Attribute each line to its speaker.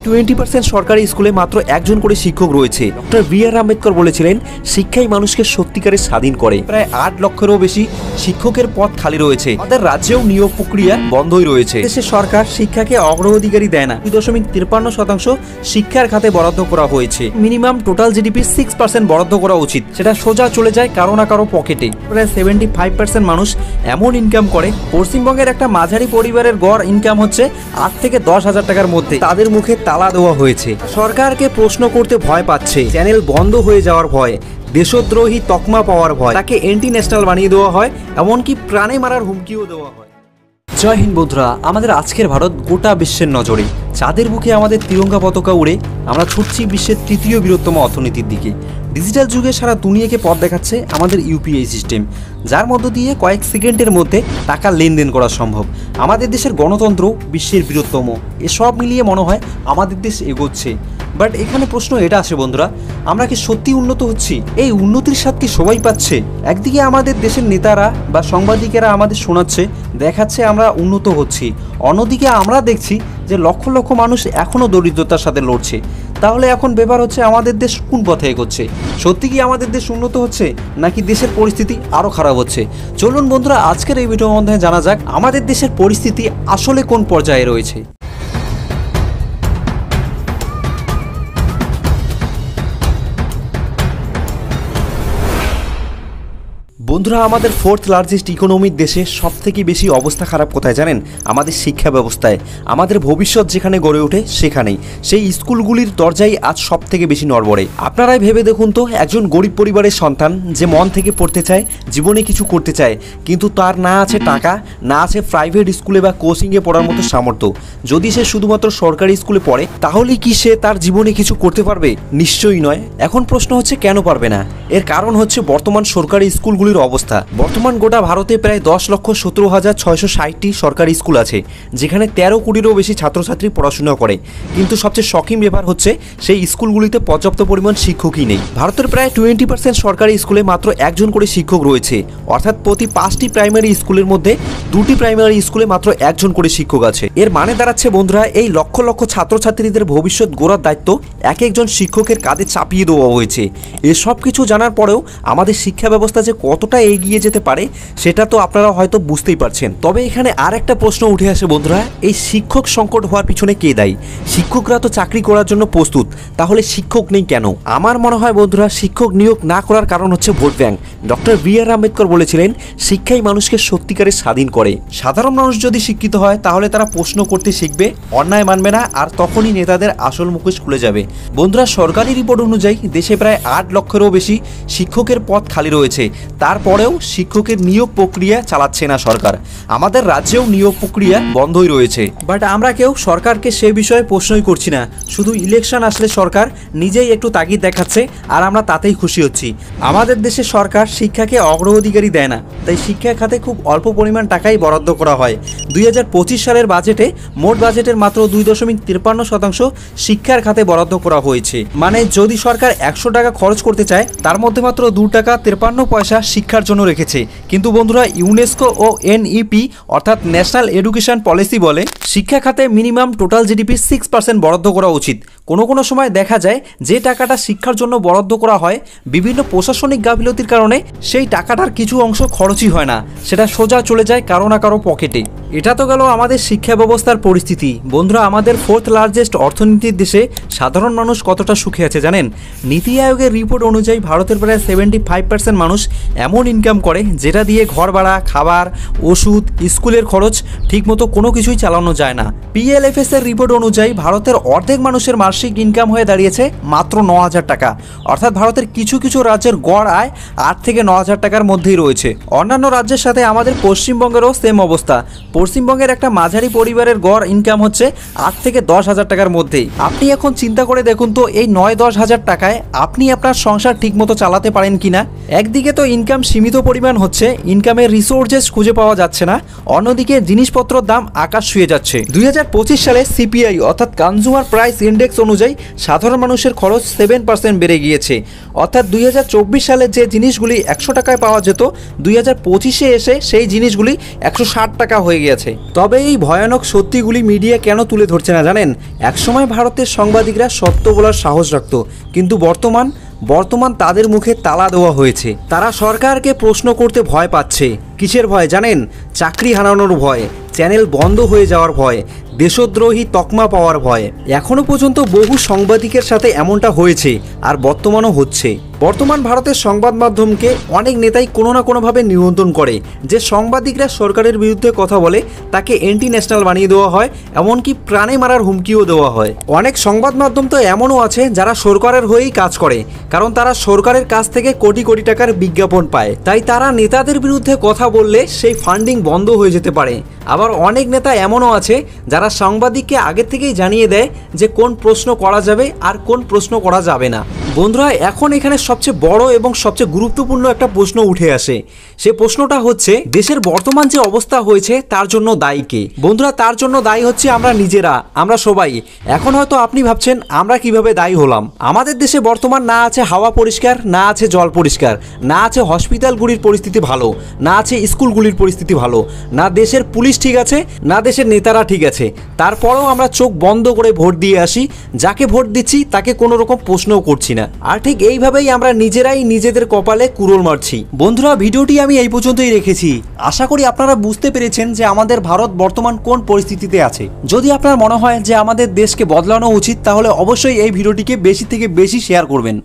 Speaker 1: 20% সরকারি স্কুলে মাত্র একজন করে শিক্ষক রয়েছে। Doctor B.R.. আম্বেদকর বলেছিলেন, শিক্ষাই মানুষকে সত্যিকারে স্বাধীন করে। প্রায় 8 লক্ষেরও বেশি শিক্ষকের পদ খালি রয়েছে। আমাদের রাজ্যেও নিয়োগ প্রক্রিয়া বন্ধই রয়েছে। দেশের সরকার শিক্ষাকে অগ্রাধিকারই দেয় না। 2.53% শিক্ষার খাতে বরাদ্দ করা হয়েছে। মিনিমাম টোটাল জিডিপি 6% বরাদ্দ করা উচিত। সেটা সোজা চলে যায় কারো না কারো পকেটে। প্রায় 75% মানুষ এমন ইনকাম করে। পশ্চিমবঙ্গের একটা মাঝারি পরিবারের গড় ইনকাম হচ্ছে 8 থেকে 10 হাজার টাকার মধ্যে। তাদের মুখে তালা দেওয়া হয়েছে। সরকারকে প্রশ্ন করতে ভয় পাচ্ছে, চ্যানেল বন্ধ হয়ে যাওয়ার ভয়, দেশদ্রোহী তকমা পাওয়ার ভয়, তাকে অ্যান্টি ন্যাশনাল বানিয়ে দেওয়া হয়, এমনকি প্রাণে মারার হুমকিও দেওয়া হয়। জয় হিন্দ বন্ধুরা, আমাদের আজকের ভারত গোটা বিশ্বের নজরে। চাঁদের বুকে আমাদের তিরঙ্গা পতাকা উড়ে আমরা ছুটছি বিশ্বের তৃতীয় বৃহত্তম অর্থনীতির দিকে। ডিজিটাল যুগে সারা দুনিয়াকে পথ দেখাচ্ছে আমাদের ইউপিআই সিস্টেম, যার মধ্য দিয়ে কয়েক সেকেন্ডের মধ্যে টাকা লেনদেন করা সম্ভব। আমাদের দেশের গণতন্ত্র বিশ্বের বৃহত্তম। এসব মিলিয়ে মনে হয় আমাদের দেশ এগোচ্ছে। বাট এখানে প্রশ্ন এটা আসে বন্ধুরা, আমরা কি সত্যি উন্নত হচ্ছি? এই উন্নতির স্বাদ কি সবাই পাচ্ছে? একদিকে আমাদের দেশের নেতারা বা সাংবাদিকেরা আমাদের শোনাচ্ছে, দেখাচ্ছে আমরা উন্নত হচ্ছি, অন্যদিকে আমরা দেখছি যে লক্ষ লক্ষ মানুষ এখনও দরিদ্রতার সাথে লড়ছে। তাহলে এখন ব্যাপার হচ্ছে আমাদের দেশ কোন পথে এগোচ্ছে? সত্যি কি আমাদের দেশ উন্নত হচ্ছে, নাকি দেশের পরিস্থিতি আরও খারাপ হচ্ছে? চলুন বন্ধুরা, আজকের এই ভিডিওর মধ্যে জানা যাক আমাদের দেশের পরিস্থিতি আসলে কোন পর্যায়ে রয়েছে। বন্ধুরা, আমাদের 4th লার্জেস্ট ইকোনমির দেশে সবথেকে বেশি অবস্থা খারাপ কোথায় জানেন? আমাদের শিক্ষা ব্যবস্থায়। আমাদের ভবিষ্যৎ যেখানে গড়ে ওঠে সেখানেই, সেই স্কুলগুলির দরজাই আজ সব থেকে বেশি নড়বড়ে। আপনারাই ভেবে দেখুন তো, একজন গরিব পরিবারের সন্তান যে মন থেকে পড়তে চায়, জীবনে কিছু করতে চায়, কিন্তু তার না আছে টাকা, না আছে প্রাইভেট স্কুলে বা কোচিংয়ে পড়ার মতো সামর্থ্য। যদি সে শুধুমাত্র সরকারি স্কুলে পড়ে, তাহলে কি সে তার জীবনে কিছু করতে পারবে? নিশ্চয়ই নয়। এখন প্রশ্ন হচ্ছে কেন পারবে না? এর কারণ হচ্ছে বর্তমান সরকারি স্কুলগুলির অবস্থা। বর্তমান গোটা ভারতে প্রায় 10,17,660টি সরকারি স্কুল আছে, যেখানে 13 কোটিরও বেশি ছাত্রছাত্রী পড়াশোনা করে। কিন্তু সবচেয়ে শকিং ব্যাপার হচ্ছে সেই স্কুলগুলিতে পর্যাপ্ত পরিমাণ শিক্ষকই নেই। ভারতের প্রায় 20% সরকারি স্কুলে মাত্র একজন করে শিক্ষক রয়েছে, অর্থাৎ প্রতি 5টি প্রাইমারি স্কুলের মধ্যে 2টি প্রাইমারি স্কুলে মাত্র একজন করে শিক্ষক আছে। এর মানে দাঁড়াচ্ছে বন্ধুরা, এই লক্ষ লক্ষ ছাত্রছাত্রীদের ভবিষ্যৎ গড়ার দায়িত্ব এক একজন শিক্ষকের কাঁধে চাপিয়ে দেওয়া হয়েছে। এসব কিছু জানার পরেও আমাদের শিক্ষা ব্যবস্থা যে কতটা এগিয়ে যেতে পারে সেটা তো আপনারা হয়তো বুঝতেই পারছেন। তবে এখানে আর একটা প্রশ্ন উঠে আসে বন্ধুরা, এই শিক্ষক সংকট হওয়ার পিছনে কে দায়ী? শিক্ষকরা তো চাকরি করার জন্য প্রস্তুত, তাহলে শিক্ষক নেই কেন? আমার মনে হয় বন্ধুরা, শিক্ষক নিয়োগ না করার কারণ হচ্ছে vote bank. Doctor B.R.. Ambedkar বলেছিলেন, শিক্ষাই মানুষকে সত্যিকারে স্বাধীন করে। সাধারণ মানুষ যদি শিক্ষিত হয়, তাহলে তারা প্রশ্ন করতে শিখবে, অন্যায় মানবে না, আর তখনই নেতাদের আসল মুখোশ খুলে যাবে। বন্ধুরা, সরকারি রিপোর্ট অনুযায়ী দেশে প্রায় 8 লক্ষেরও বেশি শিক্ষকের পদ খালি রয়েছে। তারপরেও শিক্ষকের নিয়োগ প্রক্রিয়া চালাচ্ছে না সরকার। আমাদের রাজ্যেও নিয়োগ প্রক্রিয়া বন্ধই রয়েছে। বাট আমরা কেউ সরকারকে সে বিষয়ে প্রশ্নই করছি না। শুধু ইলেকশন আসলে সরকার নিজেই একটু তাগিদ দেখাচ্ছে, আর আমরা তাতেই খুশি হচ্ছি। আমাদের দেশে সরকার শিক্ষাকে অগ্রাধিকারই দেয় না, তাই শিক্ষা খাতে খুব অল্প পরিমাণ টাকাই বরাদ্দ করা হয়। 2025 সালের বাজেটে মোট বাজেটের মাত্র 2.53% শিক্ষার খাতে বরাদ্দ করা হয়েছে। মানে যদি সরকার 100 টাকা খরচ করতে চায়, তার মধ্যে মাত্র 2 টাকা 53 পয়সা শিক্ষার জন্য রেখেছে। কিন্তু বন্ধুরা, ইউনেস্কো ও এনইপি অর্থাৎ ন্যাশনাল এডুকেশন পলিসি বলে শিক্ষা খাতে মিনিমাম টোটাল জিডিপি 6% বরাদ্দ করা উচিত। কোনো সময় দেখা যায় যে টাকাটা শিক্ষার জন্য বরাদ্দ করা হয়, বিভিন্ন প্রশাসনিক গাফিলতির কারণে সেই টাকাটার কিছু অংশ খরচই হয় না, সেটা সোজা চলে যায় কারো না কারো পকেটে। এটা তো গেল আমাদের শিক্ষা ব্যবস্থার পরিস্থিতি। বন্ধুরা, আমাদের 4th লার্জেস্ট অর্থনীতির দেশে সাধারণ মানুষ কতটা সুখে আছে জানেন? নীতি আয়োগের রিপোর্ট অনুযায়ী ভারতের প্রায় 75% মানুষ এমন ইনকাম করে যেটা দিয়ে ঘর ভাড়া, খাবার, ওষুধ, স্কুলের খরচ ঠিকমতো কোনো কিছুই চালানো যায় না। PLFS এর রিপোর্ট অনুযায়ী ভারতের অর্ধেক মানুষের মাসিক ইনকাম হয়ে দাঁড়িয়েছে মাত্র 9,000 টাকা। অর্থাৎ ভারতের কিছু কিছু রাজ্যের গড় আয় 8 থেকে 9,000 টাকার মধ্যেই রয়েছে। অন্যান্য রাজ্যের সাথে আমাদের পশ্চিমবঙ্গেরও সেম অবস্থা। পশ্চিমবঙ্গের একটা মাঝারি পরিবারের গড় ইনকাম হচ্ছে 8 থেকে 10,000 টাকার মধ্যেই। আপনি এখন চিন্তা করে দেখুন তো, এই 9-10 হাজার টাকায় আপনি আপনার সংসার ঠিকমতো চালাতে পারেন কিনা? একদিকে তো ইনকাম সীমিত পরিমাণ হচ্ছে, ইনকামের রিসোর্সেস খুঁজে পাওয়া যাচ্ছে না, অন্যদিকে জিনিসপত্রের দাম আকাশ ছুঁয়ে যাচ্ছে। 2025 সালে সিপিআই অর্থাৎ কনজিউমার প্রাইস ইন্ডেক্স অনুযায়ী সাধারণ মানুষের খরচ 7% বেড়ে গিয়েছে। অর্থাৎ 2024 সালে যে জিনিসগুলি 100 টাকায় পাওয়া যেত 2025-এ এসে সেই জিনিসগুলি 160 টাকা হয়ে গিয়েছে। তবে এই ভয়ানক সত্যিগুলি মিডিয়া কেন তুলে ধরছে না জানেন? একসময় ভারতের সাংবাদিকরা সত্য বলার সাহস রাখত, কিন্তু বর্তমান তাদের মুখে তালা দেওয়া হয়েছে। তারা সরকারকে প্রশ্ন করতে ভয় পাচ্ছে। কিসের ভয় জানেন? চাকরি হারানোর ভয়, চ্যানেল বন্ধ হয়ে যাওয়ার ভয়, দেশদ্রোহী তকমা পাওয়ার ভয়। এখনও পর্যন্ত বহু সাংবাদিকের সাথে এমনটা হয়েছে, আর বর্তমানও হচ্ছে। বর্তমান ভারতের সংবাদ মাধ্যমকে অনেক নেতাই কোনো না কোনোভাবে নিয়ন্ত্রণ করে। যে সাংবাদিকরা সরকারের বিরুদ্ধে কথা বলে তাকে অ্যান্টি ন্যাশনাল বানিয়ে দেওয়া হয়, এমনকি প্রাণে মারার হুমকিও দেওয়া হয়। অনেক সংবাদ মাধ্যম তো এমনও আছে যারা সরকারের হয়েই কাজ করে, কারণ তারা সরকারের কাছ থেকে কোটি কোটি টাকার বিজ্ঞাপন পায়। তাই তারা নেতাদের বিরুদ্ধে কথা বললে সেই ফান্ডিং বন্ধ হয়ে যেতে পারে। আবার অনেক নেতা এমনও আছে যারা সাংবাদিককে আগে থেকেই জানিয়ে দেয় যে কোন প্রশ্ন করা যাবে আর কোন প্রশ্ন করা যাবে না। বন্ধুরা, এখন এখানে সবচেয়ে বড় এবং সবচেয়ে গুরুত্বপূর্ণ একটা প্রশ্ন উঠে আসে। সে প্রশ্নটা হচ্ছে, দেশের বর্তমান যে অবস্থা হয়েছে তার জন্য দায়ী কে? বন্ধুরা, তার জন্য দায়ী হচ্ছে আমরা নিজেরা, আমরা সবাই। এখন হয়তো আপনি ভাবছেন আমরা কিভাবে দায়ী হলাম। আমাদের দেশে বর্তমান না আছে হাওয়া পরিষ্কার, না আছে জল পরিষ্কার, না আছে হসপিটালগুলির পরিস্থিতি ভালো, না আছে স্কুলগুলির পরিস্থিতি ভালো, না দেশের পুলিশ ঠিক আছে, না দেশের নেতারা ঠিক আছে। তারপরেও আমরা চোখ বন্ধ করে ভোট দিয়ে আসি। যাকে ভোট দিচ্ছি তাকে কোনো রকম প্রশ্নও করছি না। আর ঠিক এইভাবেই আমরা নিজেরাই নিজেদের কপালে কুড়োল মারছি। বন্ধুরা, ভিডিওটি আমি এই পর্যন্তই রেখেছি। আশা করি আপনারা বুঝতে পেরেছেন যে আমাদের ভারত বর্তমান কোন পরিস্থিতিতে আছে। যদি আপনার মনে হয় যে আমাদের দেশকে বদলানো উচিত, তাহলে অবশ্যই এই ভিডিওটিকে বেশি থেকে বেশি শেয়ার করবেন।